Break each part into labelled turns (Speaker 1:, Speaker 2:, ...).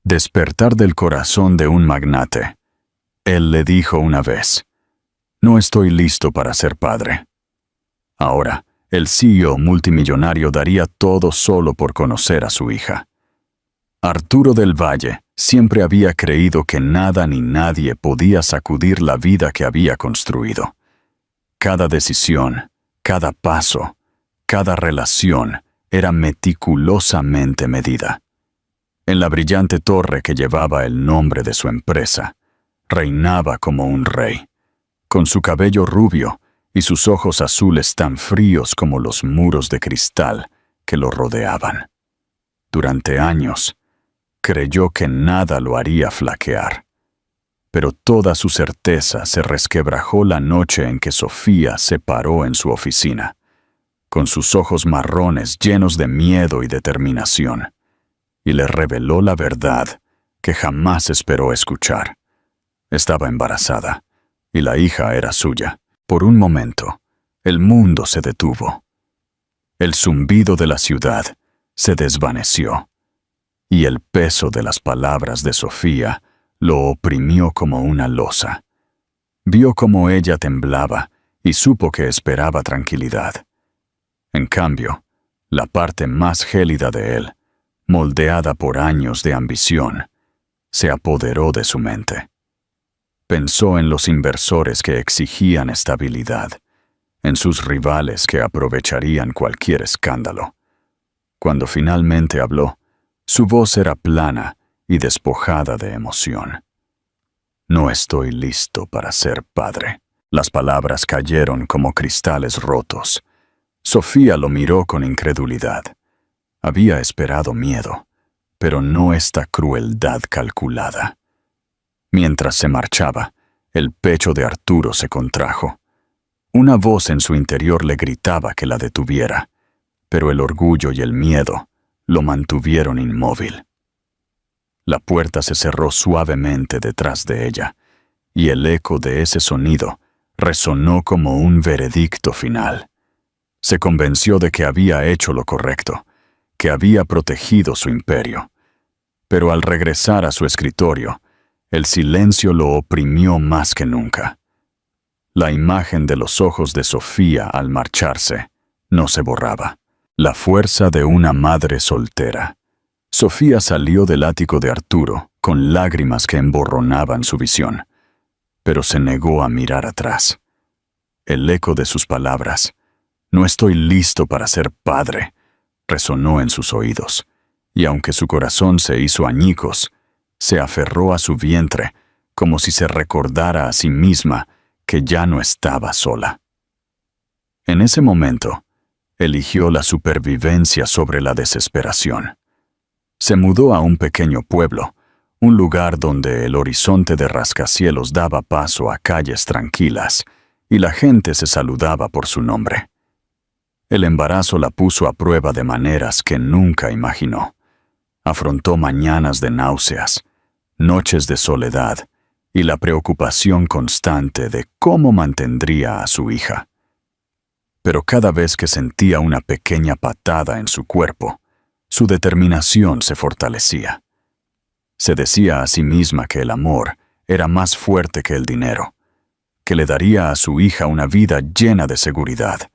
Speaker 1: Despertar del corazón de un magnate. Él le dijo una vez: «No estoy listo para ser padre». Ahora, el CEO multimillonario daría todo solo por conocer a su hija. Arturo del Valle siempre había creído que nada ni nadie podía sacudir la vida que había construido. Cada decisión, cada paso, cada relación era meticulosamente medida. En la brillante torre que llevaba el nombre de su empresa, reinaba como un rey, con su cabello rubio y sus ojos azules tan fríos como los muros de cristal que lo rodeaban. Durante años, creyó que nada lo haría flaquear. Pero toda su certeza se resquebrajó la noche en que Sofía se paró en su oficina, con sus ojos marrones llenos de miedo y determinación, y le reveló la verdad que jamás esperó escuchar. Estaba embarazada, y la hija era suya. Por un momento, el mundo se detuvo. El zumbido de la ciudad se desvaneció, y el peso de las palabras de Sofía lo oprimió como una losa. Vio cómo ella temblaba y supo que esperaba tranquilidad. En cambio, la parte más gélida de él, moldeada por años de ambición, se apoderó de su mente. Pensó en los inversores que exigían estabilidad, en sus rivales que aprovecharían cualquier escándalo. Cuando finalmente habló, su voz era plana y despojada de emoción. «No estoy listo para ser padre». Las palabras cayeron como cristales rotos. Sofía lo miró con incredulidad. Había esperado miedo, pero no esta crueldad calculada. Mientras se marchaba, el pecho de Arturo se contrajo. Una voz en su interior le gritaba que la detuviera, pero el orgullo y el miedo lo mantuvieron inmóvil. La puerta se cerró suavemente detrás de ella, y el eco de ese sonido resonó como un veredicto final. Se convenció de que había hecho lo correcto, que había protegido su imperio. Pero al regresar a su escritorio, el silencio lo oprimió más que nunca. La imagen de los ojos de Sofía al marcharse no se borraba. La fuerza de una madre soltera. Sofía salió del ático de Arturo con lágrimas que emborronaban su visión, pero se negó a mirar atrás. El eco de sus palabras, «No estoy listo para ser padre», resonó en sus oídos, y aunque su corazón se hizo añicos, se aferró a su vientre como si se recordara a sí misma que ya no estaba sola. En ese momento, eligió la supervivencia sobre la desesperación. Se mudó a un pequeño pueblo, un lugar donde el horizonte de rascacielos daba paso a calles tranquilas y la gente se saludaba por su nombre. El embarazo la puso a prueba de maneras que nunca imaginó. Afrontó mañanas de náuseas, noches de soledad y la preocupación constante de cómo mantendría a su hija. Pero cada vez que sentía una pequeña patada en su cuerpo, su determinación se fortalecía. Se decía a sí misma que el amor era más fuerte que el dinero, que le daría a su hija una vida llena de seguridad,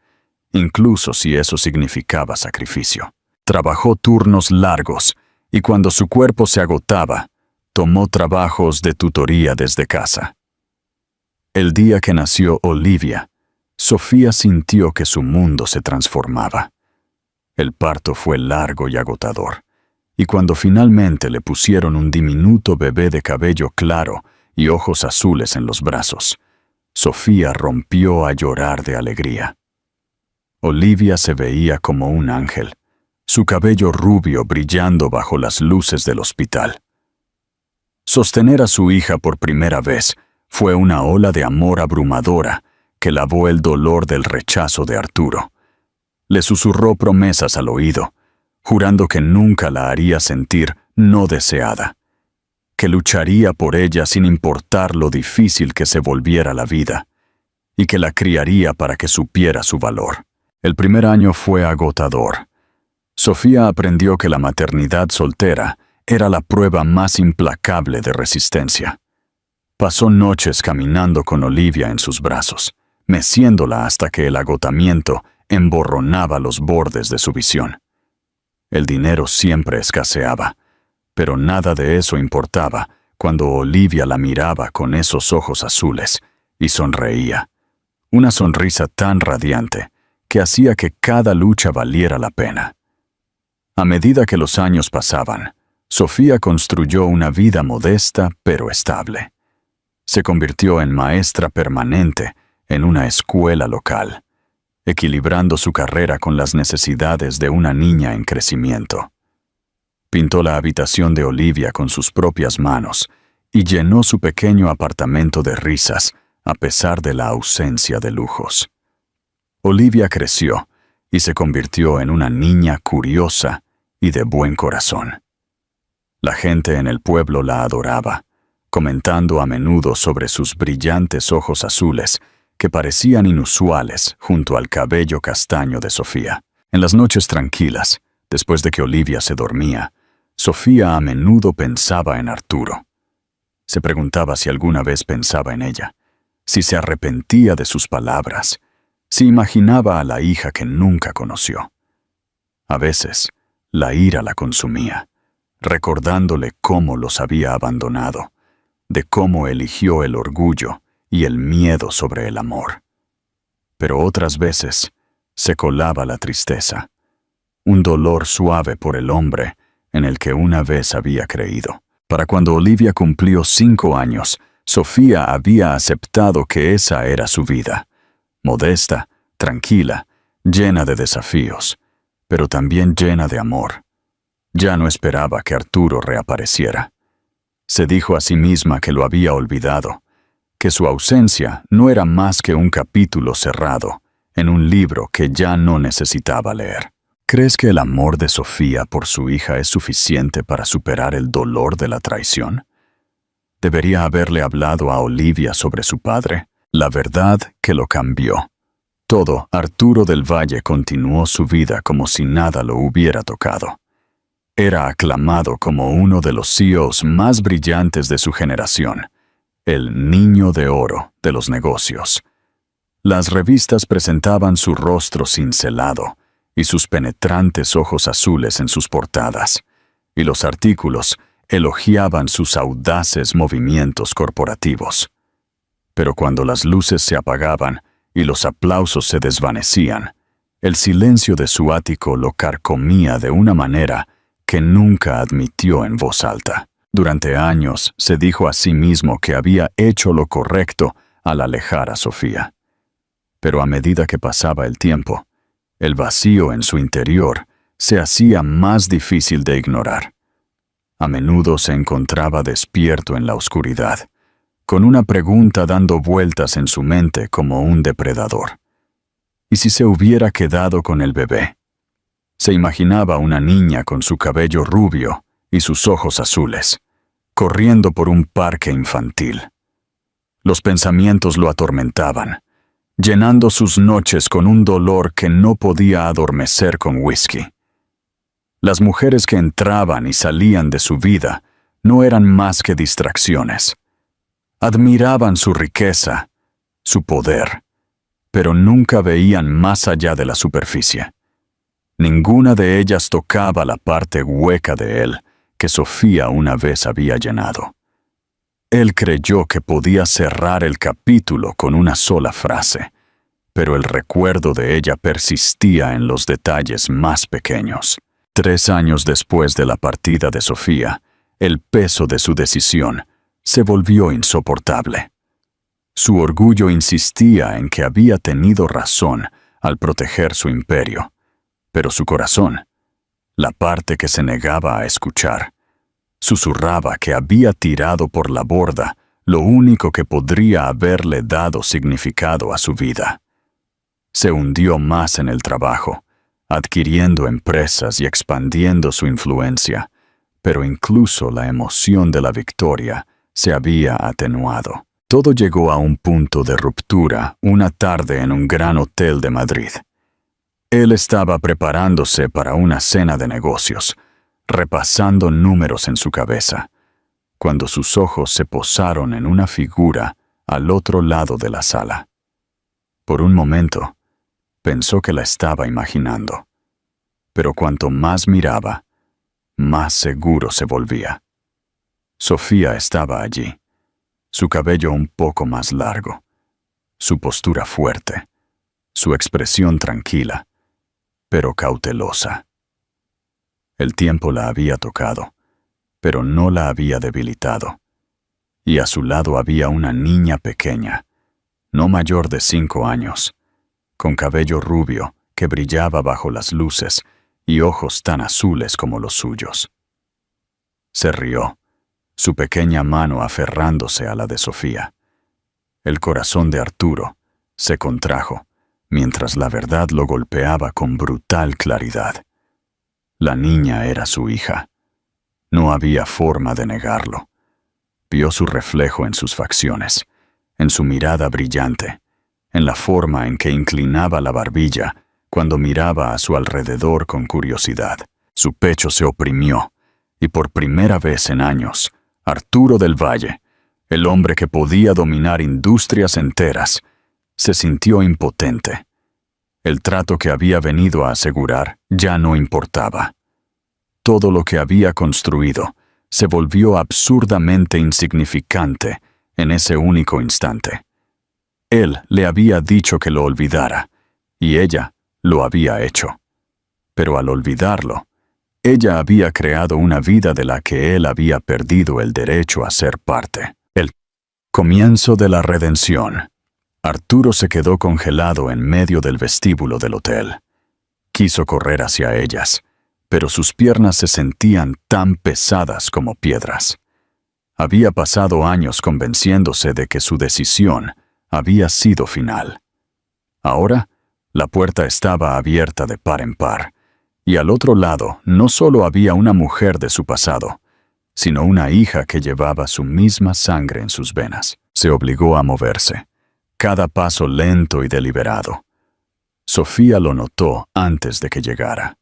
Speaker 1: incluso si eso significaba sacrificio. Trabajó turnos largos y cuando su cuerpo se agotaba, tomó trabajos de tutoría desde casa. El día que nació Olivia, Sofía sintió que su mundo se transformaba. El parto fue largo y agotador, y cuando finalmente le pusieron un diminuto bebé de cabello claro y ojos azules en los brazos, Sofía rompió a llorar de alegría. Olivia se veía como un ángel, su cabello rubio brillando bajo las luces del hospital. Sostener a su hija por primera vez fue una ola de amor abrumadora que lavó el dolor del rechazo de Arturo. Le susurró promesas al oído, jurando que nunca la haría sentir no deseada, que lucharía por ella sin importar lo difícil que se volviera la vida, y que la criaría para que supiera su valor. El primer año fue agotador. Sofía aprendió que la maternidad soltera era la prueba más implacable de resistencia. Pasó noches caminando con Olivia en sus brazos, meciéndola hasta que el agotamiento emborronaba los bordes de su visión. El dinero siempre escaseaba, pero nada de eso importaba cuando Olivia la miraba con esos ojos azules y sonreía. Una sonrisa tan radiante que hacía que cada lucha valiera la pena. A medida que los años pasaban, Sofía construyó una vida modesta pero estable. Se convirtió en maestra permanente en una escuela local, equilibrando su carrera con las necesidades de una niña en crecimiento. Pintó la habitación de Olivia con sus propias manos y llenó su pequeño apartamento de risas a pesar de la ausencia de lujos. Olivia creció y se convirtió en una niña curiosa y de buen corazón. La gente en el pueblo la adoraba, comentando a menudo sobre sus brillantes ojos azules que parecían inusuales junto al cabello castaño de Sofía. En las noches tranquilas, después de que Olivia se dormía, Sofía a menudo pensaba en Arturo. Se preguntaba si alguna vez pensaba en ella, si se arrepentía de sus palabras, si imaginaba a la hija que nunca conoció. A veces, la ira la consumía, recordándole cómo los había abandonado, de cómo eligió el orgullo y el miedo sobre el amor. Pero otras veces se colaba la tristeza, un dolor suave por el hombre en el que una vez había creído. Para cuando Olivia cumplió 5 años, Sofía había aceptado que esa era su vida, modesta, tranquila, llena de desafíos, pero también llena de amor. Ya no esperaba que Arturo reapareciera. Se dijo a sí misma que lo había olvidado, que su ausencia no era más que un capítulo cerrado en un libro que ya no necesitaba leer. ¿Crees que el amor de Sofía por su hija es suficiente para superar el dolor de la traición? ¿Debería haberle hablado a Olivia sobre su padre? La verdad que lo cambió. Todo, Arturo del Valle continuó su vida como si nada lo hubiera tocado. Era aclamado como uno de los CEOs más brillantes de su generación, el niño de oro de los negocios. Las revistas presentaban su rostro cincelado y sus penetrantes ojos azules en sus portadas, y los artículos elogiaban sus audaces movimientos corporativos. Pero cuando las luces se apagaban y los aplausos se desvanecían, el silencio de su ático lo carcomía de una manera que nunca admitió en voz alta. Durante años se dijo a sí mismo que había hecho lo correcto al alejar a Sofía. Pero a medida que pasaba el tiempo, el vacío en su interior se hacía más difícil de ignorar. A menudo se encontraba despierto en la oscuridad, con una pregunta dando vueltas en su mente como un depredador. ¿Y si se hubiera quedado con el bebé? Se imaginaba una niña con su cabello rubio y sus ojos azules, corriendo por un parque infantil. Los pensamientos lo atormentaban, llenando sus noches con un dolor que no podía adormecer con whisky. Las mujeres que entraban y salían de su vida no eran más que distracciones. Admiraban su riqueza, su poder, pero nunca veían más allá de la superficie. Ninguna de ellas tocaba la parte hueca de él que Sofía una vez había llenado. Él creyó que podía cerrar el capítulo con una sola frase, pero el recuerdo de ella persistía en los detalles más pequeños. 3 años después de la partida de Sofía, el peso de su decisión se volvió insoportable. Su orgullo insistía en que había tenido razón al proteger su imperio, pero su corazón, la parte que se negaba a escuchar, susurraba que había tirado por la borda lo único que podría haberle dado significado a su vida. Se hundió más en el trabajo, adquiriendo empresas y expandiendo su influencia, pero incluso la emoción de la victoria se había atenuado. Todo llegó a un punto de ruptura una tarde en un gran hotel de Madrid. Él estaba preparándose para una cena de negocios, repasando números en su cabeza, cuando sus ojos se posaron en una figura al otro lado de la sala. Por un momento, pensó que la estaba imaginando, pero cuanto más miraba, más seguro se volvía. Sofía estaba allí, su cabello un poco más largo, su postura fuerte, su expresión tranquila, pero cautelosa. El tiempo la había tocado, pero no la había debilitado, y a su lado había una niña pequeña, no mayor de 5 años, con cabello rubio que brillaba bajo las luces y ojos tan azules como los suyos. Se rió, su pequeña mano aferrándose a la de Sofía. El corazón de Arturo se contrajo, mientras la verdad lo golpeaba con brutal claridad. La niña era su hija. No había forma de negarlo. Vio su reflejo en sus facciones, en su mirada brillante, en la forma en que inclinaba la barbilla cuando miraba a su alrededor con curiosidad. Su pecho se oprimió, y por primera vez en años, Arturo del Valle, el hombre que podía dominar industrias enteras, se sintió impotente. El trato que había venido a asegurar ya no importaba. Todo lo que había construido se volvió absurdamente insignificante en ese único instante. Él le había dicho que lo olvidara, y ella lo había hecho. Pero al olvidarlo, ella había creado una vida de la que él había perdido el derecho a ser parte. El comienzo de la redención. Arturo se quedó congelado en medio del vestíbulo del hotel. Quiso correr hacia ellas, pero sus piernas se sentían tan pesadas como piedras. Había pasado años convenciéndose de que su decisión había sido final. Ahora, la puerta estaba abierta de par en par, y al otro lado no solo había una mujer de su pasado, sino una hija que llevaba su misma sangre en sus venas. Se obligó a moverse, cada paso lento y deliberado. Sofía lo notó antes de que llegara.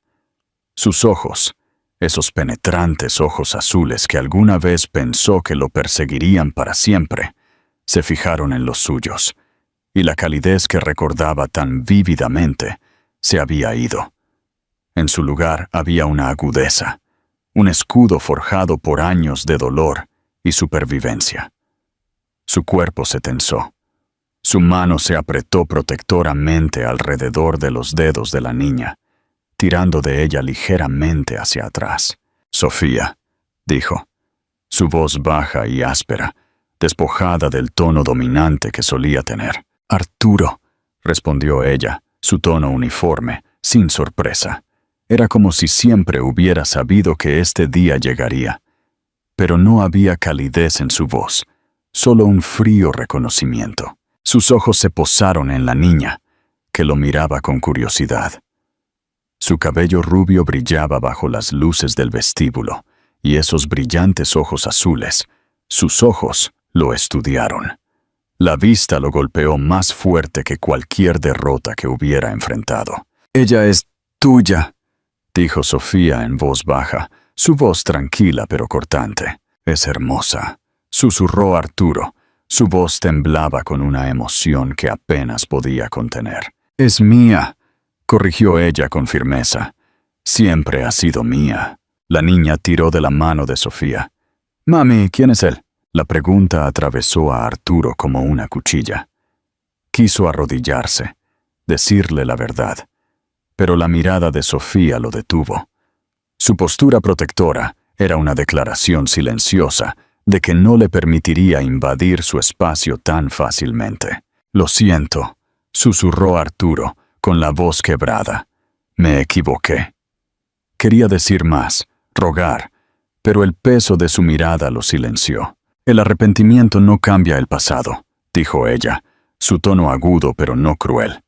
Speaker 1: Sus ojos, esos penetrantes ojos azules que alguna vez pensó que lo perseguirían para siempre, se fijaron en los suyos, y la calidez que recordaba tan vívidamente se había ido. En su lugar había una agudeza, un escudo forjado por años de dolor y supervivencia. Su cuerpo se tensó. Su mano se apretó protectoramente alrededor de los dedos de la niña, tirando de ella ligeramente hacia atrás. «Sofía», dijo, su voz baja y áspera, despojada del tono dominante que solía tener. «Arturo», respondió ella, su tono uniforme, sin sorpresa. Era como si siempre hubiera sabido que este día llegaría. Pero no había calidez en su voz, solo un frío reconocimiento. Sus ojos se posaron en la niña, que lo miraba con curiosidad. Su cabello rubio brillaba bajo las luces del vestíbulo, y esos brillantes ojos azules, sus ojos, lo estudiaron. La vista lo golpeó más fuerte que cualquier derrota que hubiera enfrentado. «Ella es tuya», dijo Sofía en voz baja, su voz tranquila pero cortante. «Es hermosa», susurró Arturo. Su voz temblaba con una emoción que apenas podía contener. «Es mía», corrigió ella con firmeza. «Siempre ha sido mía». La niña tiró de la mano de Sofía. «Mami, ¿quién es él?». La pregunta atravesó a Arturo como una cuchilla. Quiso arrodillarse, decirle la verdad, pero la mirada de Sofía lo detuvo. Su postura protectora era una declaración silenciosa de que no le permitiría invadir su espacio tan fácilmente. «Lo siento», susurró Arturo, con la voz quebrada. «Me equivoqué». Quería decir más, rogar, pero el peso de su mirada lo silenció. «El arrepentimiento no cambia el pasado», dijo ella, su tono agudo pero no cruel.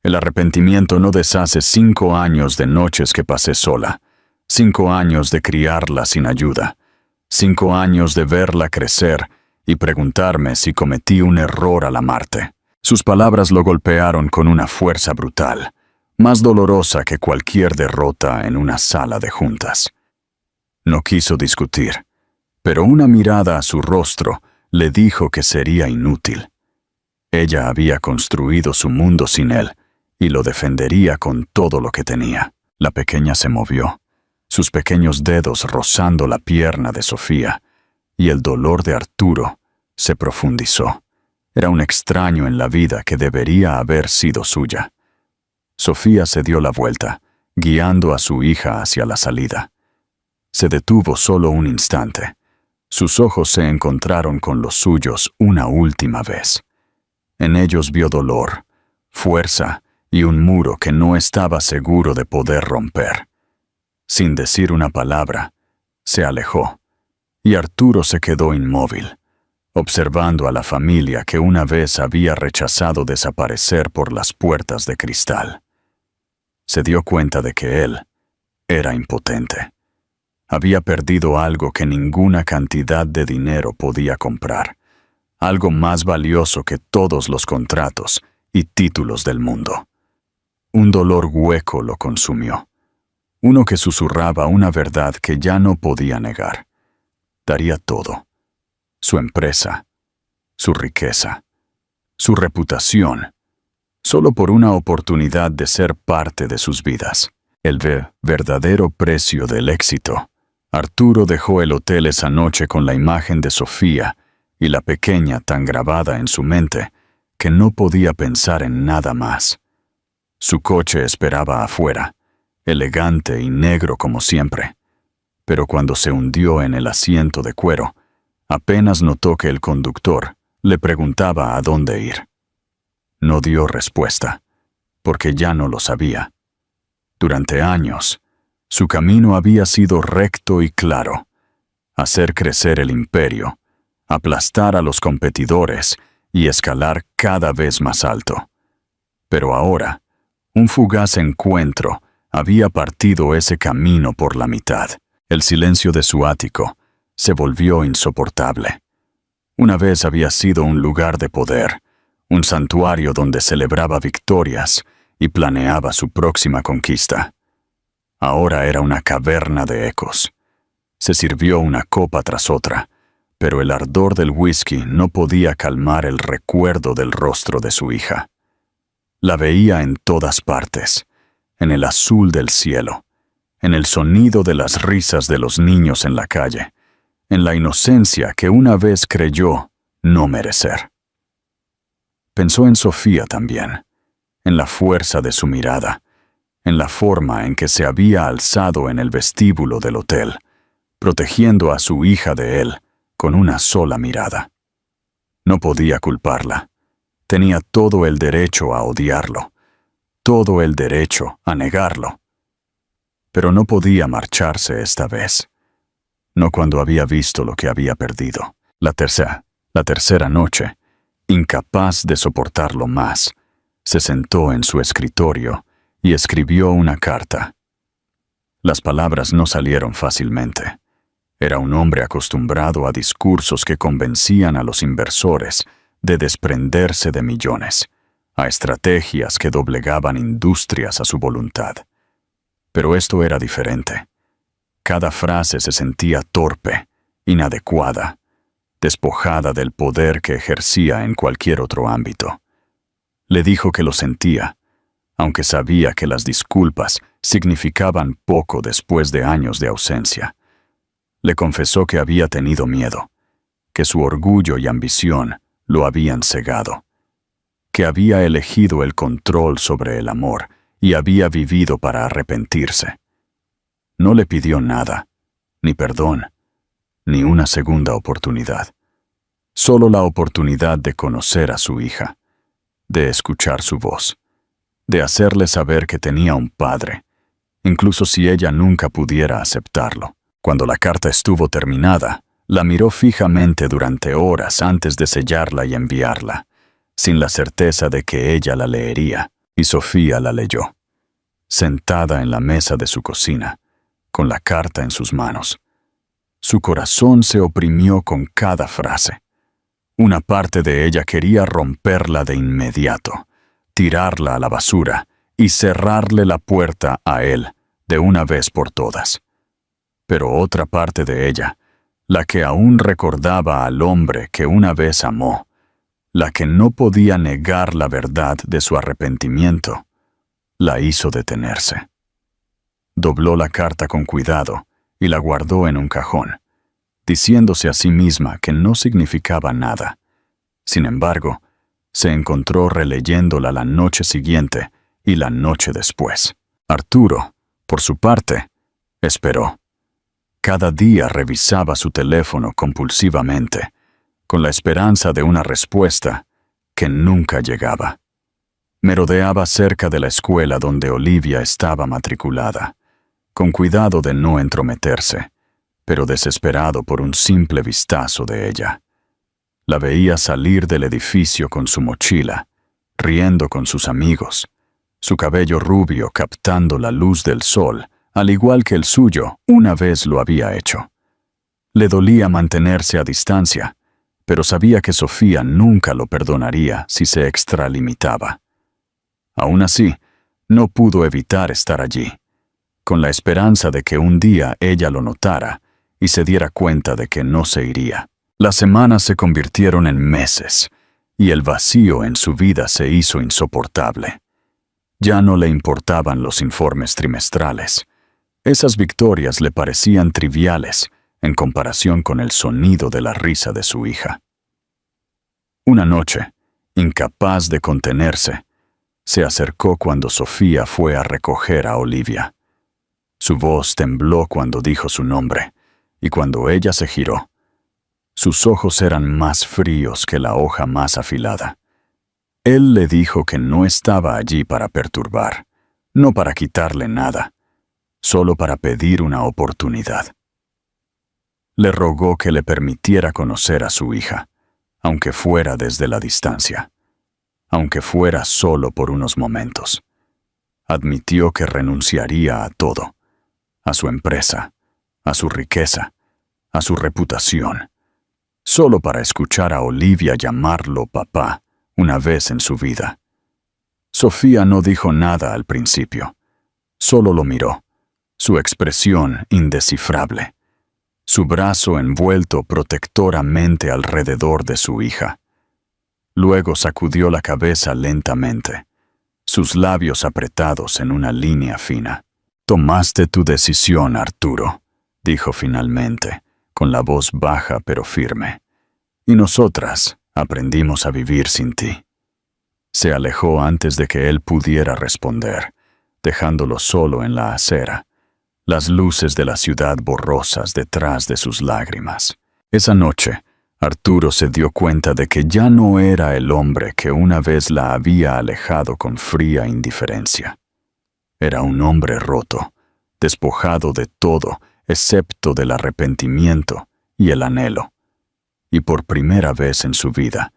Speaker 1: «El arrepentimiento no deshace 5 años de noches que pasé sola, 5 años de criarla sin ayuda, 5 años de verla crecer y preguntarme si cometí un error al amarte». Sus palabras lo golpearon con una fuerza brutal, más dolorosa que cualquier derrota en una sala de juntas. No quiso discutir, pero una mirada a su rostro le dijo que sería inútil. Ella había construido su mundo sin él y lo defendería con todo lo que tenía. La pequeña se movió, sus pequeños dedos rozando la pierna de Sofía, y el dolor de Arturo se profundizó. Era un extraño en la vida que debería haber sido suya. Sofía se dio la vuelta, guiando a su hija hacia la salida. Se detuvo solo un instante. Sus ojos se encontraron con los suyos una última vez. En ellos vio dolor, fuerza y un muro que no estaba seguro de poder romper. Sin decir una palabra, se alejó, y Arturo se quedó inmóvil, observando a la familia que una vez había rechazado desaparecer por las puertas de cristal. Se dio cuenta de que él era impotente. Había perdido algo que ninguna cantidad de dinero podía comprar, algo más valioso que todos los contratos y títulos del mundo. Un dolor hueco lo consumió, uno que susurraba una verdad que ya no podía negar. Daría todo: su empresa, su riqueza, su reputación, solo por una oportunidad de ser parte de sus vidas. El verdadero precio del éxito. Arturo dejó el hotel esa noche con la imagen de Sofía y la pequeña tan grabada en su mente que no podía pensar en nada más. Su coche esperaba afuera, elegante y negro como siempre, pero cuando se hundió en el asiento de cuero, apenas notó que el conductor le preguntaba a dónde ir. No dio respuesta, porque ya no lo sabía. Durante años, su camino había sido recto y claro: hacer crecer el imperio, aplastar a los competidores y escalar cada vez más alto. Pero ahora, un fugaz encuentro había partido ese camino por la mitad. El silencio de su ático se volvió insoportable. Una vez había sido un lugar de poder, un santuario donde celebraba victorias y planeaba su próxima conquista. Ahora era una caverna de ecos. Se sirvió una copa tras otra, pero el ardor del whisky no podía calmar el recuerdo del rostro de su hija. La veía en todas partes, en el azul del cielo, en el sonido de las risas de los niños en la calle, en la inocencia que una vez creyó no merecer. Pensó en Sofía también, en la fuerza de su mirada, en la forma en que se había alzado en el vestíbulo del hotel, protegiendo a su hija de él con una sola mirada. No podía culparla. Tenía todo el derecho a odiarlo, todo el derecho a negarlo. Pero no podía marcharse esta vez. No cuando había visto lo que había perdido. La tercera noche, incapaz de soportarlo más, se sentó en su escritorio y escribió una carta. Las palabras no salieron fácilmente. Era un hombre acostumbrado a discursos que convencían a los inversores de desprenderse de millones, a estrategias que doblegaban industrias a su voluntad. Pero esto era diferente. Cada frase se sentía torpe, inadecuada, despojada del poder que ejercía en cualquier otro ámbito. Le dijo que lo sentía, aunque sabía que las disculpas significaban poco después de años de ausencia. Le confesó que había tenido miedo, que su orgullo y ambición lo habían cegado, que había elegido el control sobre el amor y había vivido para arrepentirse. No le pidió nada, ni perdón, ni una segunda oportunidad. Solo la oportunidad de conocer a su hija, de escuchar su voz, de hacerle saber que tenía un padre, incluso si ella nunca pudiera aceptarlo. Cuando la carta estuvo terminada, la miró fijamente durante horas antes de sellarla y enviarla, sin la certeza de que ella la leería, y Sofía la leyó, sentada en la mesa de su cocina, con la carta en sus manos. Su corazón se oprimió con cada frase. Una parte de ella quería romperla de inmediato, tirarla a la basura y cerrarle la puerta a él de una vez por todas. Pero otra parte de ella, la que aún recordaba al hombre que una vez amó, la que no podía negar la verdad de su arrepentimiento, la hizo detenerse. Dobló la carta con cuidado y la guardó en un cajón, diciéndose a sí misma que no significaba nada. Sin embargo, se encontró releyéndola la noche siguiente y la noche después. Arturo, por su parte, esperó. Cada día revisaba su teléfono compulsivamente, con la esperanza de una respuesta que nunca llegaba. Merodeaba cerca de la escuela donde Olivia estaba matriculada, con cuidado de no entrometerse, pero desesperado por un simple vistazo de ella. La veía salir del edificio con su mochila, riendo con sus amigos, su cabello rubio captando la luz del sol, al igual que el suyo una vez lo había hecho. Le dolía mantenerse a distancia, pero sabía que Sofía nunca lo perdonaría si se extralimitaba. Aún así, no pudo evitar estar allí, con la esperanza de que un día ella lo notara y se diera cuenta de que no se iría. Las semanas se convirtieron en meses, y el vacío en su vida se hizo insoportable. Ya no le importaban los informes trimestrales. Esas victorias le parecían triviales en comparación con el sonido de la risa de su hija. Una noche, incapaz de contenerse, se acercó cuando Sofía fue a recoger a Olivia. Su voz tembló cuando dijo su nombre, y cuando ella se giró, sus ojos eran más fríos que la hoja más afilada. Él le dijo que no estaba allí para perturbar, no para quitarle nada, solo para pedir una oportunidad. Le rogó que le permitiera conocer a su hija, aunque fuera desde la distancia, aunque fuera solo por unos momentos. Admitió que renunciaría a todo, a su empresa, a su riqueza, a su reputación, solo para escuchar a Olivia llamarlo papá una vez en su vida. Sofía no dijo nada al principio, solo lo miró, su expresión indescifrable, su brazo envuelto protectoramente alrededor de su hija. Luego sacudió la cabeza lentamente, sus labios apretados en una línea fina. «Tomaste tu decisión, Arturo», dijo finalmente, con la voz baja pero firme. «Y nosotras aprendimos a vivir sin ti». Se alejó antes de que él pudiera responder, dejándolo solo en la acera, las luces de la ciudad borrosas detrás de sus lágrimas. Esa noche, Arturo se dio cuenta de que ya no era el hombre que una vez la había alejado con fría indiferencia. Era un hombre roto, despojado de todo excepto del arrepentimiento y el anhelo. Y por primera vez en su vida,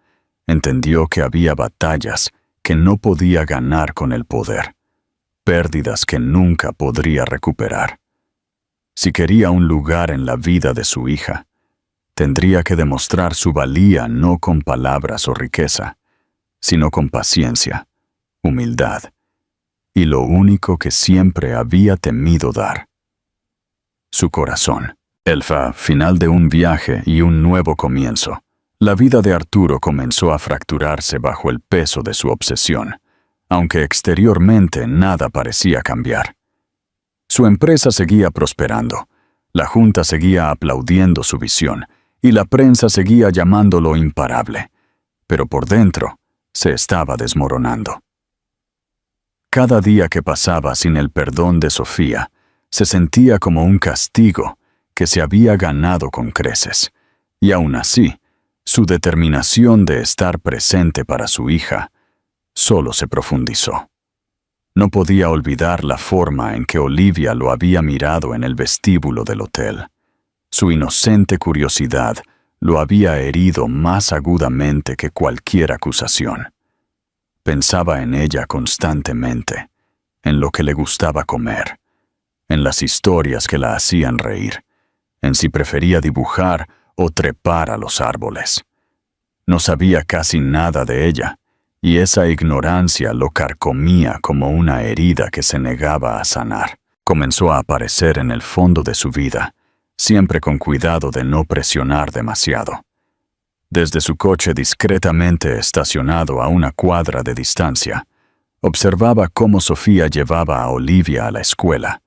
Speaker 1: entendió que había batallas que no podía ganar con el poder, pérdidas que nunca podría recuperar. Si quería un lugar en la vida de su hija, tendría que demostrar su valía no con palabras o riqueza, sino con paciencia, humildad, y lo único que siempre había temido dar: su corazón. El final de un viaje y un nuevo comienzo. La vida de Arturo comenzó a fracturarse bajo el peso de su obsesión, aunque exteriormente nada parecía cambiar. Su empresa seguía prosperando, la junta seguía aplaudiendo su visión y la prensa seguía llamándolo imparable, pero por dentro se estaba desmoronando. Cada día que pasaba sin el perdón de Sofía se sentía como un castigo que se había ganado con creces, y aún así, su determinación de estar presente para su hija solo se profundizó. No podía olvidar la forma en que Olivia lo había mirado en el vestíbulo del hotel. Su inocente curiosidad lo había herido más agudamente que cualquier acusación. Pensaba en ella constantemente, en lo que le gustaba comer, en las historias que la hacían reír, en si prefería dibujar o trepar a los árboles. No sabía casi nada de ella, y esa ignorancia lo carcomía como una herida que se negaba a sanar. Comenzó a aparecer en el fondo de su vida, siempre con cuidado de no presionar demasiado. Desde su coche discretamente estacionado a una cuadra de distancia, observaba cómo Sofía llevaba a Olivia a la escuela,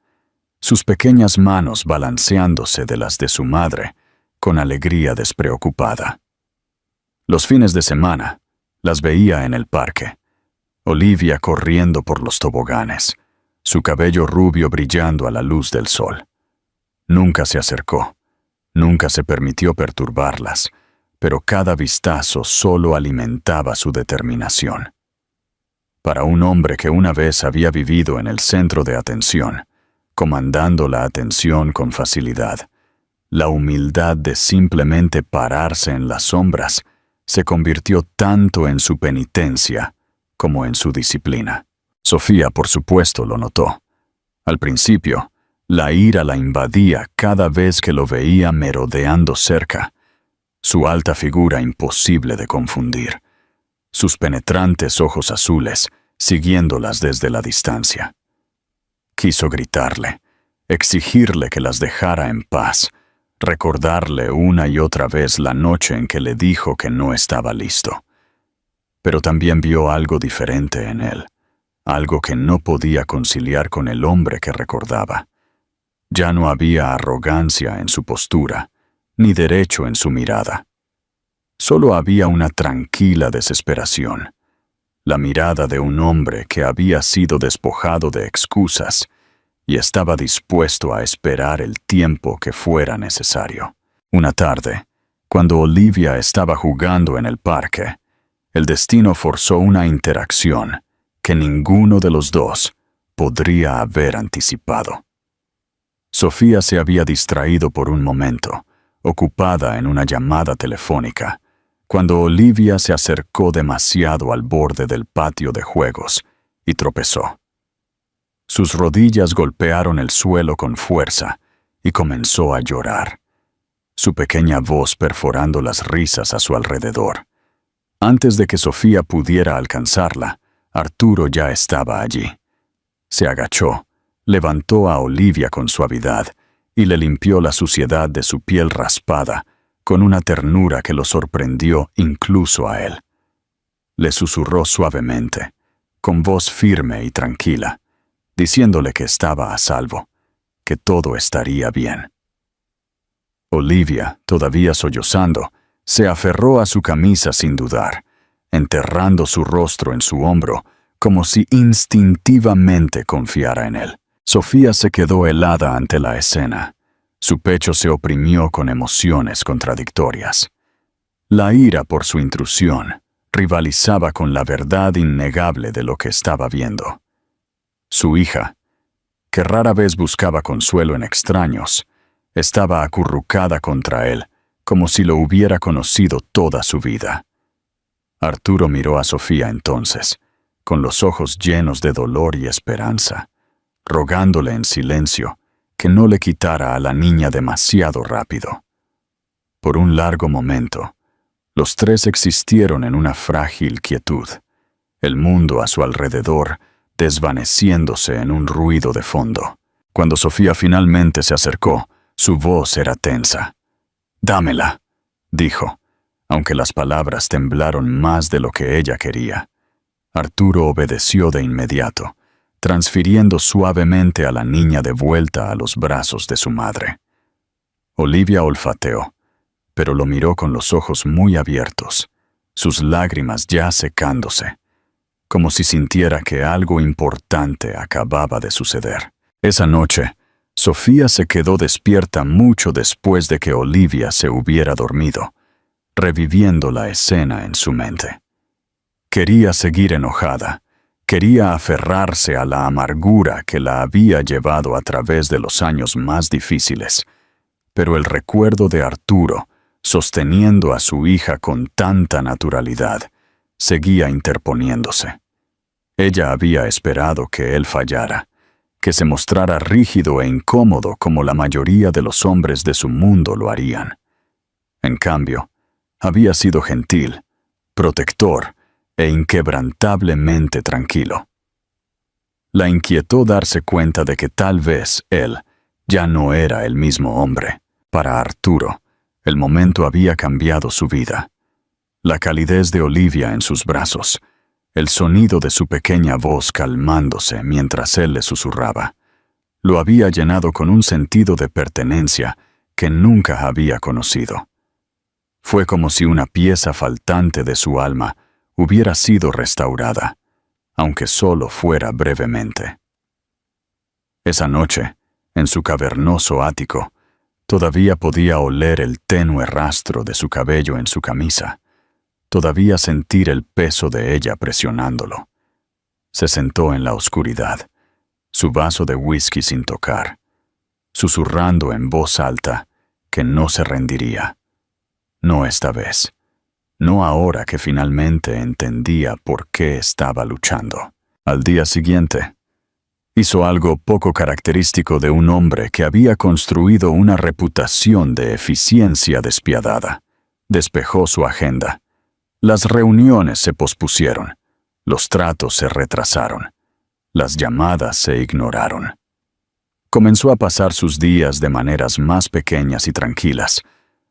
Speaker 1: sus pequeñas manos balanceándose de las de su madre, con alegría despreocupada. Los fines de semana, las veía en el parque, Olivia corriendo por los toboganes, su cabello rubio brillando a la luz del sol. Nunca se acercó, nunca se permitió perturbarlas, pero cada vistazo solo alimentaba su determinación. Para un hombre que una vez había vivido en el centro de atención, comandando la atención con facilidad, la humildad de simplemente pararse en las sombras se convirtió tanto en su penitencia como en su disciplina. Sofía, por supuesto, lo notó. Al principio, la ira la invadía cada vez que lo veía merodeando cerca, su alta figura imposible de confundir, sus penetrantes ojos azules siguiéndolas desde la distancia. Quiso gritarle, exigirle que las dejara en paz, recordarle una y otra vez la noche en que le dijo que no estaba listo. Pero también vio algo diferente en él, algo que no podía conciliar con el hombre que recordaba. Ya no había arrogancia en su postura, ni derecho en su mirada. Solo había una tranquila desesperación, la mirada de un hombre que había sido despojado de excusas y estaba dispuesto a esperar el tiempo que fuera necesario. Una tarde, cuando Olivia estaba jugando en el parque, el destino forzó una interacción que ninguno de los dos podría haber anticipado. Sofía se había distraído por un momento, ocupada en una llamada telefónica, cuando Olivia se acercó demasiado al borde del patio de juegos y tropezó. Sus rodillas golpearon el suelo con fuerza y comenzó a llorar, su pequeña voz perforando las risas a su alrededor. Antes de que Sofía pudiera alcanzarla, Arturo ya estaba allí. Se agachó, levantó a Olivia con suavidad y le limpió la suciedad de su piel raspada con una ternura que lo sorprendió incluso a él. Le susurró suavemente, con voz firme y tranquila, diciéndole que estaba a salvo, que todo estaría bien. Olivia, todavía sollozando, se aferró a su camisa sin dudar, enterrando su rostro en su hombro, como si instintivamente confiara en él. Sofía se quedó helada ante la escena. Su pecho se oprimió con emociones contradictorias. La ira por su intrusión rivalizaba con la verdad innegable de lo que estaba viendo. Su hija, que rara vez buscaba consuelo en extraños, estaba acurrucada contra él, como si lo hubiera conocido toda su vida. Arturo miró a Sofía entonces, con los ojos llenos de dolor y esperanza, rogándole en silencio que no le quitara a la niña demasiado rápido. Por un largo momento, los tres existieron en una frágil quietud, el mundo a su alrededor desvaneciéndose en un ruido de fondo. Cuando Sofía finalmente se acercó, su voz era tensa. «Dámela», dijo, aunque las palabras temblaron más de lo que ella quería. Arturo obedeció de inmediato, transfiriendo suavemente a la niña de vuelta a los brazos de su madre. Olivia olfateó, pero lo miró con los ojos muy abiertos, sus lágrimas ya secándose, como si sintiera que algo importante acababa de suceder. Esa noche, Sofía se quedó despierta mucho después de que Olivia se hubiera dormido, reviviendo la escena en su mente. Quería seguir enojada, quería aferrarse a la amargura que la había llevado a través de los años más difíciles, pero el recuerdo de Arturo, sosteniendo a su hija con tanta naturalidad, seguía interponiéndose. Ella había esperado que él fallara, que se mostrara rígido e incómodo como la mayoría de los hombres de su mundo lo harían. En cambio, había sido gentil, protector e inquebrantablemente tranquilo. La inquietó darse cuenta de que tal vez él ya no era el mismo hombre. Para Arturo, el momento había cambiado su vida. La calidez de Olivia en sus brazos, el sonido de su pequeña voz calmándose mientras él le susurraba, lo había llenado con un sentido de pertenencia que nunca había conocido. Fue como si una pieza faltante de su alma hubiera sido restaurada, aunque solo fuera brevemente. Esa noche, en su cavernoso ático, todavía podía oler el tenue rastro de su cabello en su camisa, todavía sentir el peso de ella presionándolo. Se sentó en la oscuridad, su vaso de whisky sin tocar, susurrando en voz alta que no se rendiría. No esta vez, no ahora que finalmente entendía por qué estaba luchando. Al día siguiente, hizo algo poco característico de un hombre que había construido una reputación de eficiencia despiadada. Despejó su agenda. Las reuniones se pospusieron, los tratos se retrasaron, las llamadas se ignoraron. Comenzó a pasar sus días de maneras más pequeñas y tranquilas,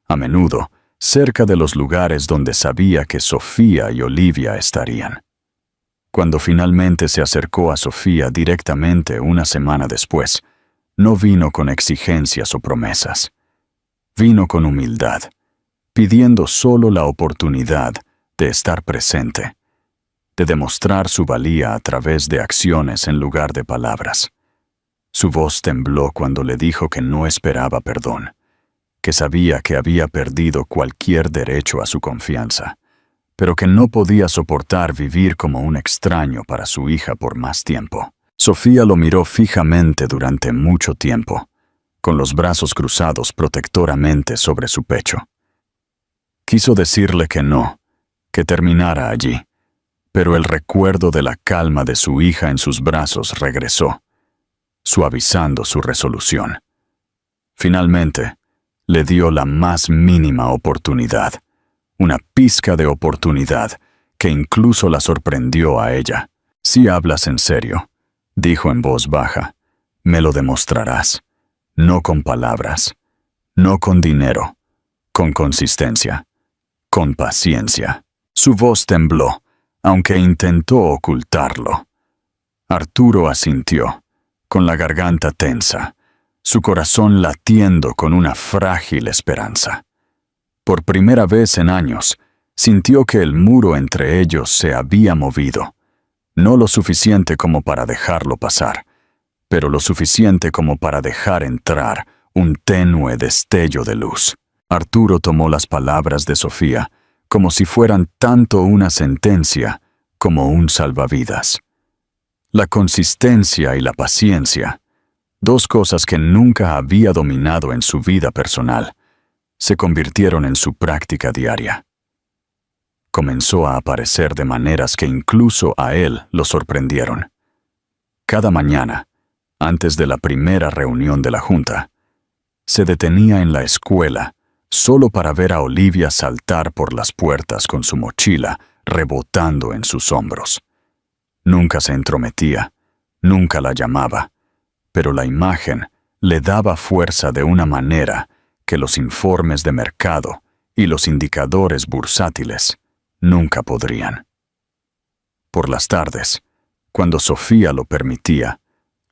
Speaker 1: a menudo cerca de los lugares donde sabía que Sofía y Olivia estarían. Cuando finalmente se acercó a Sofía directamente una semana después, no vino con exigencias o promesas. Vino con humildad, pidiendo solo la oportunidad de estar presente, de demostrar su valía a través de acciones en lugar de palabras. Su voz tembló cuando le dijo que no esperaba perdón, que sabía que había perdido cualquier derecho a su confianza, pero que no podía soportar vivir como un extraño para su hija por más tiempo. Sofía lo miró fijamente durante mucho tiempo, con los brazos cruzados protectoramente sobre su pecho. Quiso decirle que no, que terminara allí, pero el recuerdo de la calma de su hija en sus brazos regresó, suavizando su resolución. Finalmente, le dio la más mínima oportunidad, una pizca de oportunidad que incluso la sorprendió a ella. «Si hablas en serio», dijo en voz baja, «me lo demostrarás, no con palabras, no con dinero, con consistencia, con paciencia». Su voz tembló, aunque intentó ocultarlo. Arturo asintió, con la garganta tensa, su corazón latiendo con una frágil esperanza. Por primera vez en años, sintió que el muro entre ellos se había movido, no lo suficiente como para dejarlo pasar, pero lo suficiente como para dejar entrar un tenue destello de luz. Arturo tomó las palabras de Sofía como si fueran tanto una sentencia como un salvavidas. La consistencia y la paciencia, dos cosas que nunca había dominado en su vida personal, se convirtieron en su práctica diaria. Comenzó a aparecer de maneras que incluso a él lo sorprendieron. Cada mañana, antes de la primera reunión de la junta, se detenía en la escuela solo para ver a Olivia saltar por las puertas con su mochila rebotando en sus hombros. Nunca se entrometía, nunca la llamaba, pero la imagen le daba fuerza de una manera que los informes de mercado y los indicadores bursátiles nunca podrían. Por las tardes, cuando Sofía lo permitía,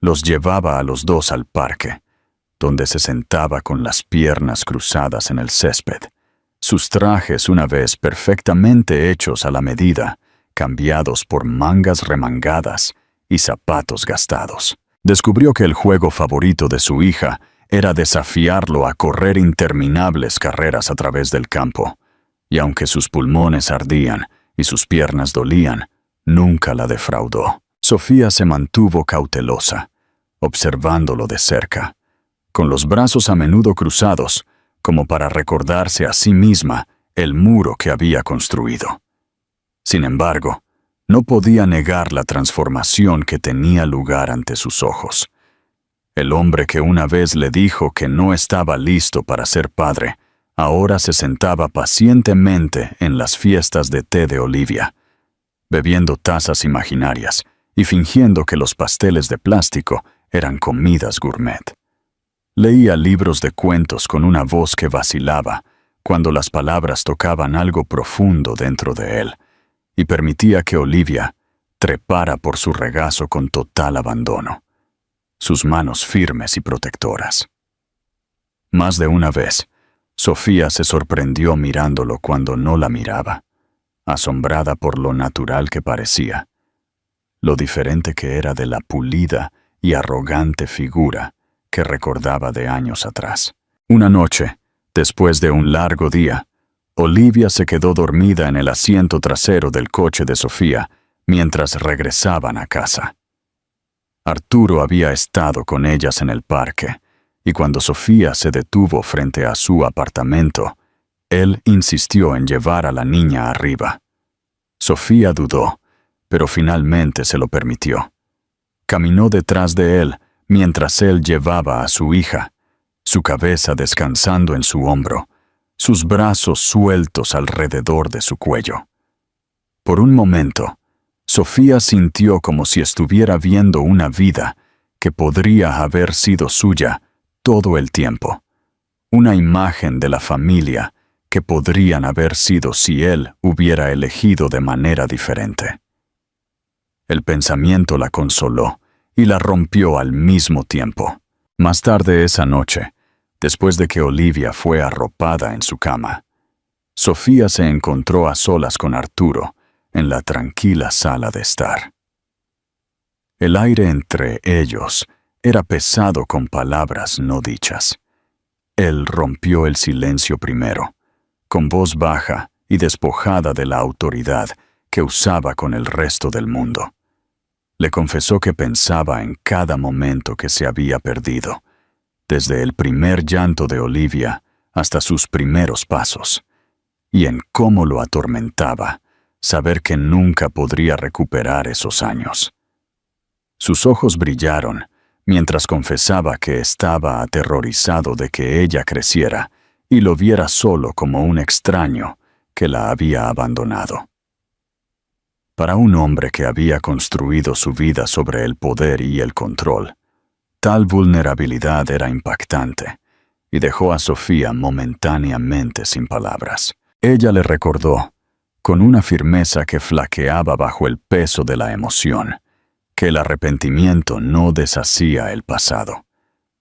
Speaker 1: los llevaba a los dos al parque, donde se sentaba con las piernas cruzadas en el césped, sus trajes una vez perfectamente hechos a la medida, cambiados por mangas remangadas y zapatos gastados. Descubrió que el juego favorito de su hija era desafiarlo a correr interminables carreras a través del campo, y aunque sus pulmones ardían y sus piernas dolían, nunca la defraudó. Sofía se mantuvo cautelosa, observándolo de cerca, con los brazos a menudo cruzados, como para recordarse a sí misma el muro que había construido. Sin embargo, no podía negar la transformación que tenía lugar ante sus ojos. El hombre que una vez le dijo que no estaba listo para ser padre, ahora se sentaba pacientemente en las fiestas de té de Olivia, bebiendo tazas imaginarias y fingiendo que los pasteles de plástico eran comidas gourmet. Leía libros de cuentos con una voz que vacilaba cuando las palabras tocaban algo profundo dentro de él, y permitía que Olivia trepara por su regazo con total abandono, sus manos firmes y protectoras. Más de una vez, Sofía se sorprendió mirándolo cuando no la miraba, asombrada por lo natural que parecía, lo diferente que era de la pulida y arrogante figura que recordaba de años atrás. Una noche, después de un largo día, Olivia se quedó dormida en el asiento trasero del coche de Sofía mientras regresaban a casa. Arturo había estado con ellas en el parque, y cuando Sofía se detuvo frente a su apartamento, él insistió en llevar a la niña arriba. Sofía dudó, pero finalmente se lo permitió. Caminó detrás de él mientras él llevaba a su hija, su cabeza descansando en su hombro, sus brazos sueltos alrededor de su cuello. Por un momento, Sofía sintió como si estuviera viendo una vida que podría haber sido suya todo el tiempo, una imagen de la familia que podrían haber sido si él hubiera elegido de manera diferente. El pensamiento la consoló y la rompió al mismo tiempo. Más tarde esa noche, después de que Olivia fue arropada en su cama, Sofía se encontró a solas con Arturo en la tranquila sala de estar. El aire entre ellos era pesado con palabras no dichas. Él rompió el silencio primero, con voz baja y despojada de la autoridad que usaba con el resto del mundo. Le confesó que pensaba en cada momento que se había perdido, desde el primer llanto de Olivia hasta sus primeros pasos, y en cómo lo atormentaba saber que nunca podría recuperar esos años. Sus ojos brillaron mientras confesaba que estaba aterrorizado de que ella creciera y lo viera solo como un extraño que la había abandonado. Para un hombre que había construido su vida sobre el poder y el control, tal vulnerabilidad era impactante y dejó a Sofía momentáneamente sin palabras. Ella le recordó, con una firmeza que flaqueaba bajo el peso de la emoción, que el arrepentimiento no deshacía el pasado.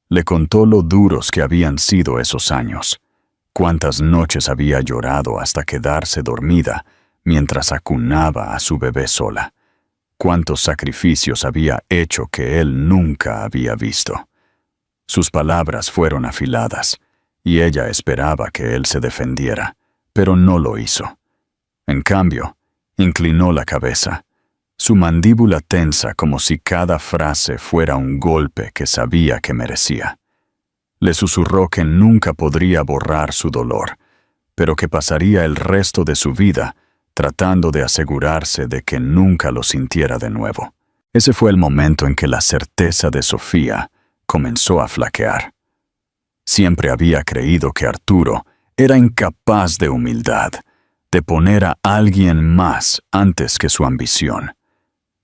Speaker 1: Le contó lo duros que habían sido esos años, cuántas noches había llorado hasta quedarse dormida mientras acunaba a su bebé sola, cuántos sacrificios había hecho que él nunca había visto. Sus palabras fueron afiladas, y ella esperaba que él se defendiera, pero no lo hizo. En cambio, inclinó la cabeza, su mandíbula tensa como si cada frase fuera un golpe que sabía que merecía. Le susurró que nunca podría borrar su dolor, pero que pasaría el resto de su vida tratando de asegurarse de que nunca lo sintiera de nuevo. Ese fue el momento en que la certeza de Sofía comenzó a flaquear. Siempre había creído que Arturo era incapaz de humildad, de poner a alguien más antes que su ambición.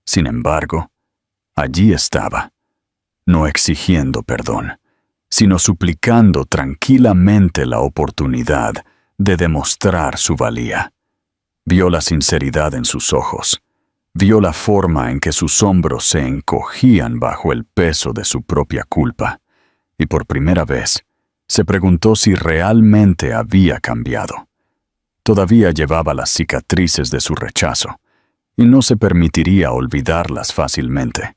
Speaker 1: Sin embargo, allí estaba, no exigiendo perdón, sino suplicando tranquilamente la oportunidad de demostrar su valía. Vio la sinceridad en sus ojos, vio la forma en que sus hombros se encogían bajo el peso de su propia culpa, y por primera vez se preguntó si realmente había cambiado. Todavía llevaba las cicatrices de su rechazo, y no se permitiría olvidarlas fácilmente,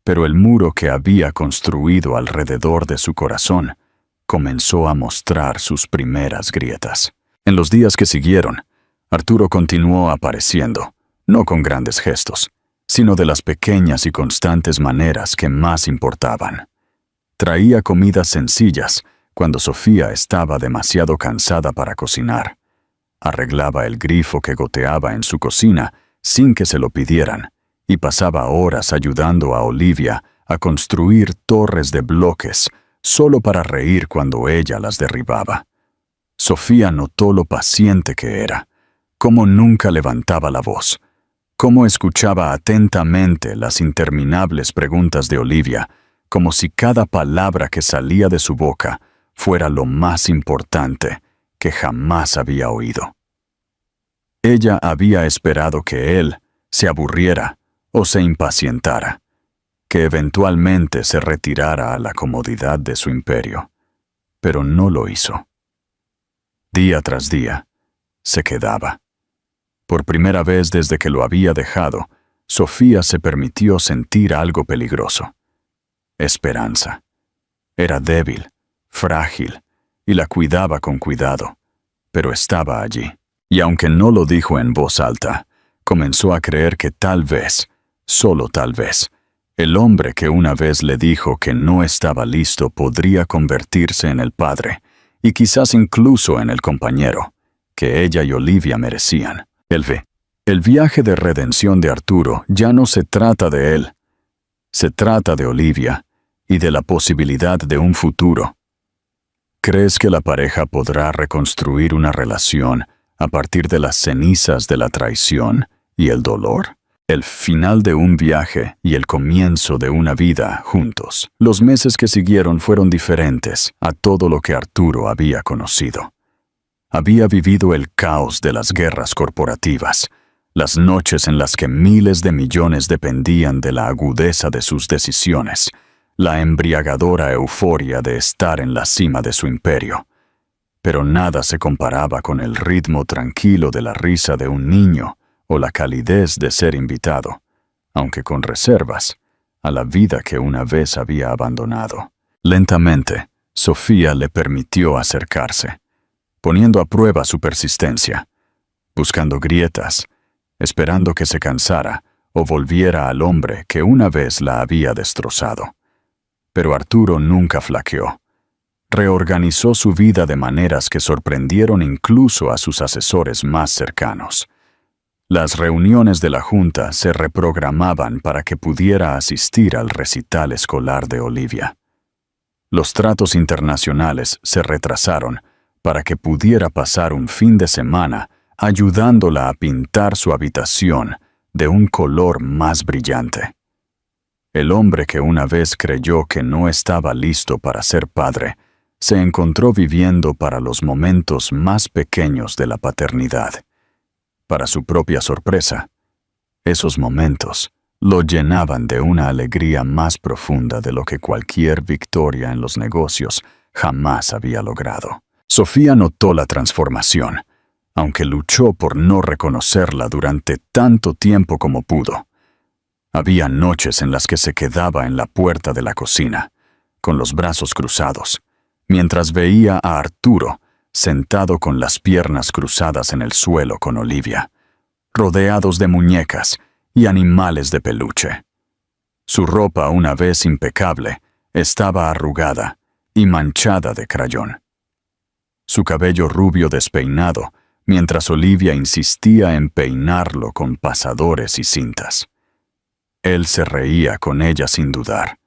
Speaker 1: pero el muro que había construido alrededor de su corazón comenzó a mostrar sus primeras grietas. En los días que siguieron, Arturo continuó apareciendo, no con grandes gestos, sino de las pequeñas y constantes maneras que más importaban. Traía comidas sencillas cuando Sofía estaba demasiado cansada para cocinar. Arreglaba el grifo que goteaba en su cocina sin que se lo pidieran, y pasaba horas ayudando a Olivia a construir torres de bloques solo para reír cuando ella las derribaba. Sofía notó lo paciente que era, cómo nunca levantaba la voz, cómo escuchaba atentamente las interminables preguntas de Olivia como si cada palabra que salía de su boca fuera lo más importante que jamás había oído. Ella había esperado que él se aburriera o se impacientara, que eventualmente se retirara a la comodidad de su imperio, pero no lo hizo. Día tras día, se quedaba. Por primera vez desde que lo había dejado, Sofía se permitió sentir algo peligroso. Esperanza. Era débil, frágil, y la cuidaba con cuidado, pero estaba allí. Y aunque no lo dijo en voz alta, comenzó a creer que tal vez, solo tal vez, el hombre que una vez le dijo que no estaba listo podría convertirse en el padre, y quizás incluso en el compañero, que ella y Olivia merecían. El viaje de redención de Arturo ya no se trata de él. Se trata de Olivia y de la posibilidad de un futuro. ¿Crees que la pareja podrá reconstruir una relación a partir de las cenizas de la traición y el dolor? El final de un viaje y el comienzo de una vida juntos. Los meses que siguieron fueron diferentes a todo lo que Arturo había conocido. Había vivido el caos de las guerras corporativas, las noches en las que miles de millones dependían de la agudeza de sus decisiones, la embriagadora euforia de estar en la cima de su imperio. Pero nada se comparaba con el ritmo tranquilo de la risa de un niño o la calidez de ser invitado, aunque con reservas, a la vida que una vez había abandonado. Lentamente, Sofía le permitió acercarse, poniendo a prueba su persistencia, buscando grietas, esperando que se cansara o volviera al hombre que una vez la había destrozado. Pero Arturo nunca flaqueó. Reorganizó su vida de maneras que sorprendieron incluso a sus asesores más cercanos. Las reuniones de la junta se reprogramaban para que pudiera asistir al recital escolar de Olivia. Los tratos internacionales se retrasaron para que pudiera pasar un fin de semana ayudándola a pintar su habitación de un color más brillante. El hombre que una vez creyó que no estaba listo para ser padre, se encontró viviendo para los momentos más pequeños de la paternidad. Para su propia sorpresa, esos momentos lo llenaban de una alegría más profunda de lo que cualquier victoria en los negocios jamás había logrado. Sofía notó la transformación, aunque luchó por no reconocerla durante tanto tiempo como pudo. Había noches en las que se quedaba en la puerta de la cocina, con los brazos cruzados, mientras veía a Arturo sentado con las piernas cruzadas en el suelo con Olivia, rodeados de muñecas y animales de peluche. Su ropa, una vez impecable, estaba arrugada y manchada de crayón. Su cabello rubio despeinado, mientras Olivia insistía en peinarlo con pasadores y cintas. Él se reía con ella sin dudar,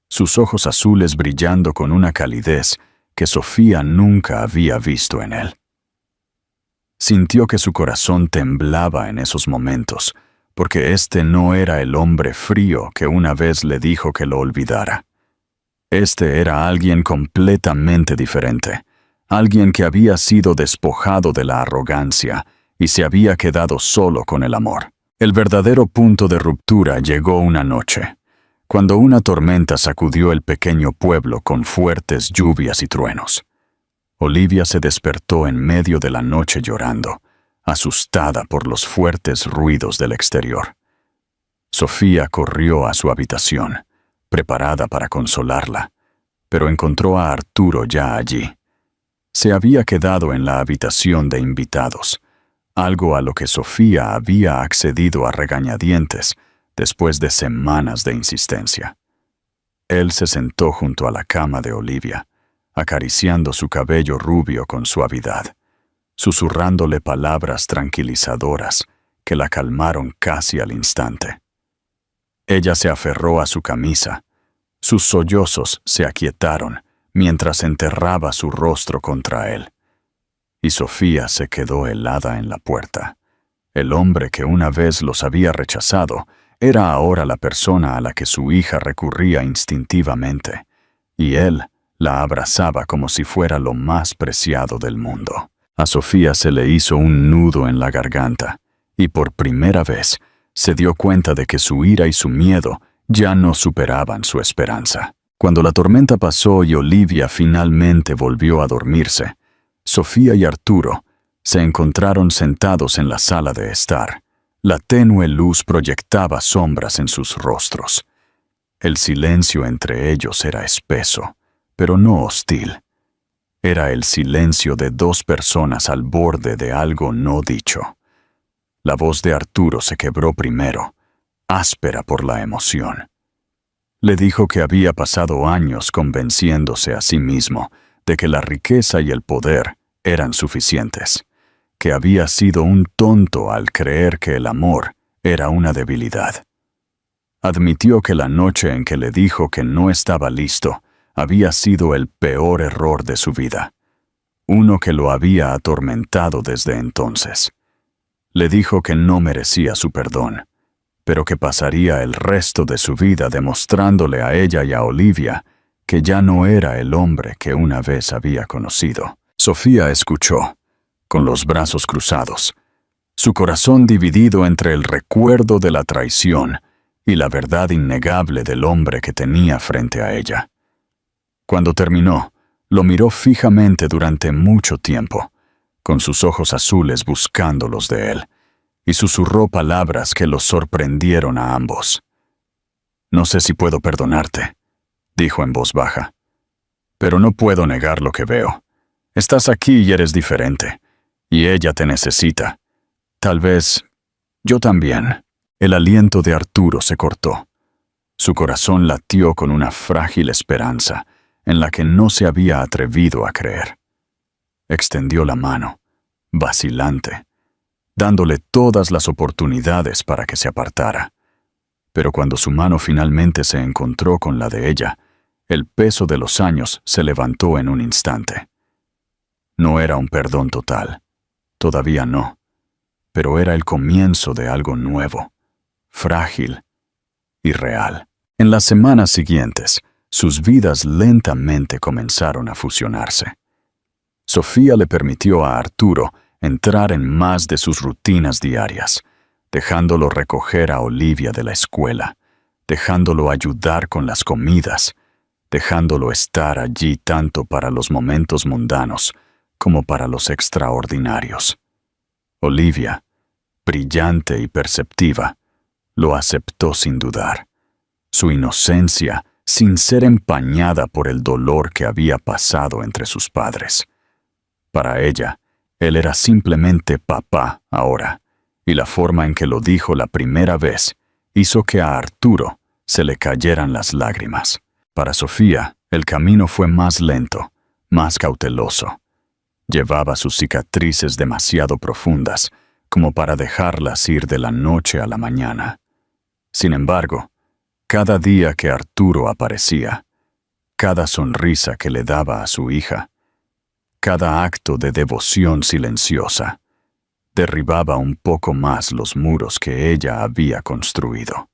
Speaker 1: sus ojos azules brillando con una calidez que Sofía nunca había visto en él. Sintió que su corazón temblaba en esos momentos, porque este no era el hombre frío que una vez le dijo que lo olvidara. Este era alguien completamente diferente, alguien que había sido despojado de la arrogancia y se había quedado solo con el amor. El verdadero punto de ruptura llegó una noche, cuando una tormenta sacudió el pequeño pueblo con fuertes lluvias y truenos. Olivia se despertó en medio de la noche llorando, asustada por los fuertes ruidos del exterior. Sofía corrió a su habitación, preparada para consolarla, pero encontró a Arturo ya allí. Se había quedado en la habitación de invitados, algo a lo que Sofía había accedido a regañadientes después de semanas de insistencia. Él se sentó junto a la cama de Olivia, acariciando su cabello rubio con suavidad, susurrándole palabras tranquilizadoras que la calmaron casi al instante. Ella se aferró a su camisa, sus sollozos se aquietaron mientras enterraba su rostro contra él. Y Sofía se quedó helada en la puerta. El hombre que una vez los había rechazado era ahora la persona a la que su hija recurría instintivamente, y él la abrazaba como si fuera lo más preciado del mundo. A Sofía se le hizo un nudo en la garganta, y por primera vez se dio cuenta de que su ira y su miedo ya no superaban su esperanza. Cuando la tormenta pasó y Olivia finalmente volvió a dormirse, Sofía y Arturo se encontraron sentados en la sala de estar. La tenue luz proyectaba sombras en sus rostros. El silencio entre ellos era espeso, pero no hostil. Era el silencio de dos personas al borde de algo no dicho. La voz de Arturo se quebró primero, áspera por la emoción. Le dijo que había pasado años convenciéndose a sí mismo de que la riqueza y el poder eran suficientes, que había sido un tonto al creer que el amor era una debilidad. Admitió que la noche en que le dijo que no estaba listo había sido el peor error de su vida, uno que lo había atormentado desde entonces. Le dijo que no merecía su perdón, pero que pasaría el resto de su vida demostrándole a ella y a Olivia que ya no era el hombre que una vez había conocido. Sofía escuchó, con los brazos cruzados, su corazón dividido entre el recuerdo de la traición y la verdad innegable del hombre que tenía frente a ella. Cuando terminó, lo miró fijamente durante mucho tiempo, con sus ojos azules buscando los de él, y susurró palabras que los sorprendieron a ambos. «No sé si puedo perdonarte», dijo en voz baja, «pero no puedo negar lo que veo. Estás aquí y eres diferente, y ella te necesita. Tal vez yo también». El aliento de Arturo se cortó. Su corazón latió con una frágil esperanza en la que no se había atrevido a creer. Extendió la mano, vacilante, dándole todas las oportunidades para que se apartara. Pero cuando su mano finalmente se encontró con la de ella, el peso de los años se levantó en un instante. No era un perdón total, todavía no, pero era el comienzo de algo nuevo, frágil y real. En las semanas siguientes, sus vidas lentamente comenzaron a fusionarse. Sofía le permitió a Arturo entrar en más de sus rutinas diarias, dejándolo recoger a Olivia de la escuela, dejándolo ayudar con las comidas, dejándolo estar allí tanto para los momentos mundanos como para los extraordinarios. Olivia, brillante y perceptiva, lo aceptó sin dudar. Su inocencia, sin ser empañada por el dolor que había pasado entre sus padres. Para ella, él era simplemente papá ahora, y la forma en que lo dijo la primera vez hizo que a Arturo se le cayeran las lágrimas. Para Sofía, el camino fue más lento, más cauteloso. Llevaba sus cicatrices demasiado profundas como para dejarlas ir de la noche a la mañana. Sin embargo, cada día que Arturo aparecía, cada sonrisa que le daba a su hija, cada acto de devoción silenciosa, derribaba un poco más los muros que ella había construido.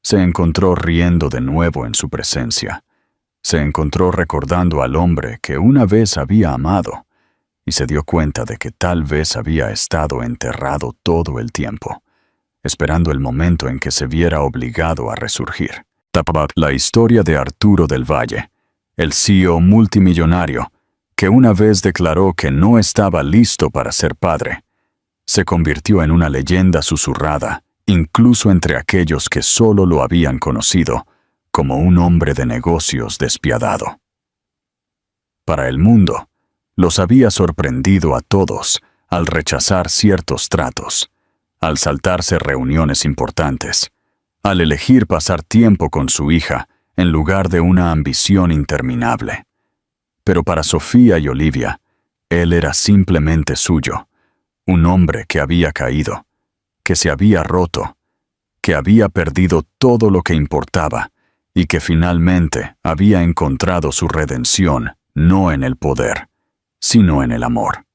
Speaker 1: Se encontró riendo de nuevo en su presencia. Se encontró recordando al hombre que una vez había amado, y se dio cuenta de que tal vez había estado enterrado todo el tiempo, esperando el momento en que se viera obligado a resurgir. La historia de Arturo del Valle, el CEO multimillonario, que una vez declaró que no estaba listo para ser padre, se convirtió en una leyenda susurrada, incluso entre aquellos que solo lo habían conocido como un hombre de negocios despiadado. Para el mundo, los había sorprendido a todos al rechazar ciertos tratos, al saltarse reuniones importantes, al elegir pasar tiempo con su hija en lugar de una ambición interminable. Pero para Sofía y Olivia, él era simplemente suyo, un hombre que había caído, que se había roto, que había perdido todo lo que importaba y que finalmente había encontrado su redención no en el poder, sino en el amor.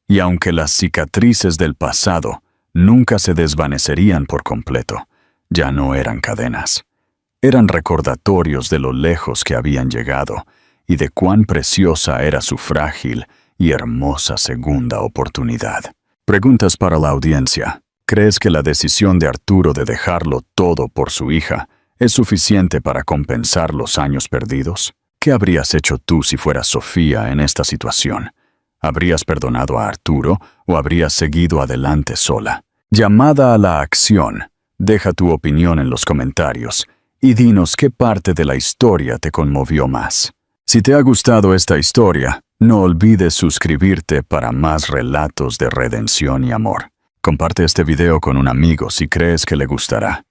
Speaker 1: Y aunque las cicatrices del pasado nunca se desvanecerían por completo. Ya no eran cadenas. Eran recordatorios de lo lejos que habían llegado y de cuán preciosa era su frágil y hermosa segunda oportunidad. Preguntas para la audiencia. ¿Crees que la decisión de Arturo de dejarlo todo por su hija es suficiente para compensar los años perdidos? ¿Qué habrías hecho tú si fueras Sofía en esta situación? ¿Habrías perdonado a Arturo o habrías seguido adelante sola? Llamada a la acción. Deja tu opinión en los comentarios y dinos qué parte de la historia te conmovió más. Si te ha gustado esta historia, no olvides suscribirte para más relatos de redención y amor. Comparte este video con un amigo si crees que le gustará.